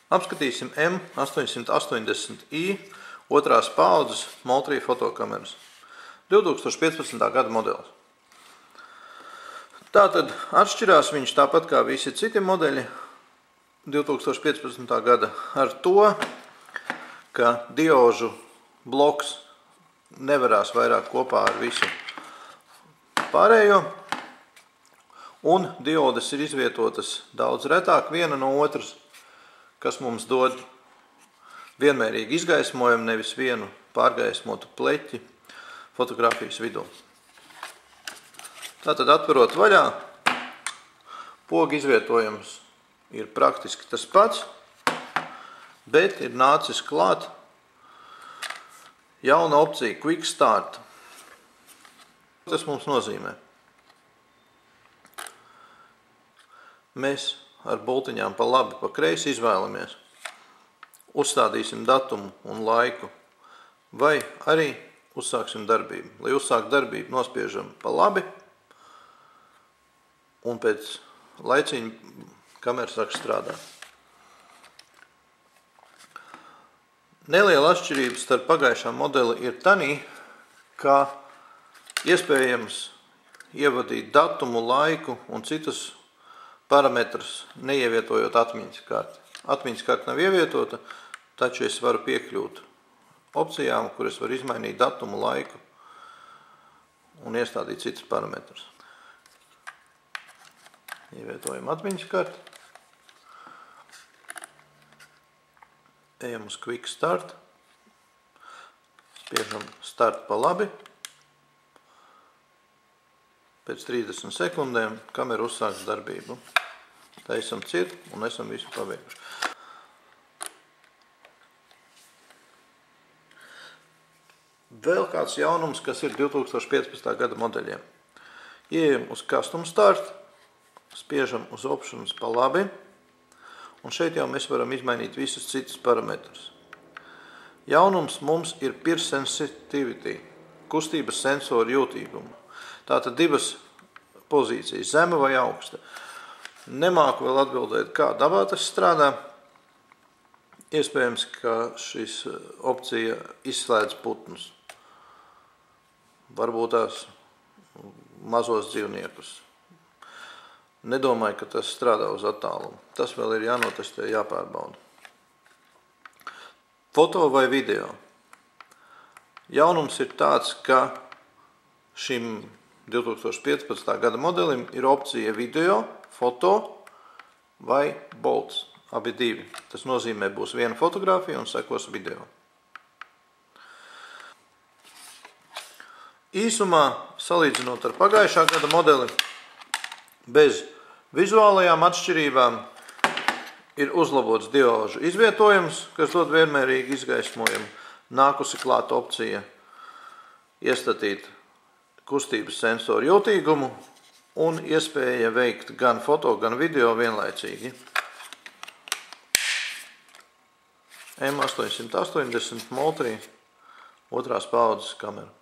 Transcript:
Apskatīsim M880i otrās paaudzes Moultrie fotokameras. 2015. gada modelis. Tātad atšķirās viņš tāpat kā visi citi modeļi 2015. gada ar to, ka diožu bloks nevarās vairāk kopā ar visu pārējo, un diodes ir izvietotas daudz retāk viena no otras, kas mums dod vienmērīgu izgaismojumu, nevis vienu pārgaismotu pleķi fotografijas vidū. Tātad atverot vaļā, pogu izvietojums ir praktiski tas pats, bet ir nācis klāt jauna opcija Quick Start. Tas mums nozīmē. Mēs ar bultiņām pa labi, pa kreisi izvēlamies. Uzstādīsim datumu un laiku, vai arī uzsāksim darbību. Lai uzsākt darbību, nospiežam pa labi, un pēc laiciņa kamera sāk strādāt. Neliela atšķirība starp pagājušā modeli ir tanī, ka iespējams ievadīt datumu, laiku un citus parametrus, neievietojot atmiņas karti. Atmiņas karta nav ievietota, taču es varu piekļūt opcijām, kur es varu izmainīt datumu, laiku un iestādīt citus parametrus. Ievietojam atmiņas karti. Ejam uz Quick Start. Spiežam Start pa labi. Pēc 30 sekundēm kamera uzsāks darbību. Tā esam ciet un esam visu pabeiguši. Vēl kāds jaunums, kas ir 2015. gada modeļiem. Ieejam uz Custom Start, spiežam uz Options pa labi, un šeit jau mēs varam izmainīt visus citus parametrus. Jaunums mums ir Peer Sensitivity, kustības sensoru jūtīgumu. Tātad divas pozīcijas, zema vai augsta. Nemāku vēl atbildēt, kā dabā tas strādā. Iespējams, ka šis opcija izslēdz putnus. Varbūt tās mazos dzīvniekus. Nedomāju, ka tas strādā uz attālumu. Tas vēl ir jānotestē, jāpārbauda. Foto vai video. Jaunums ir tāds, ka šim 2015. gada modelim ir opcija video, foto vai bolts, abi divi. Tas nozīmē, būs viena fotografija un sekos video. Īsumā, salīdzinot ar pagājušā gada modeli, bez vizuālajām atšķirībām ir uzlabots diožu izvietojums, kas dod vienmērīgu izgaismojumu. Nākusi klāt opcija iestatīt kustības sensoru jūtīgumu un iespēja veikt gan foto, gan video vienlaicīgi. M880 Moultrie otrās paaudzes kamera.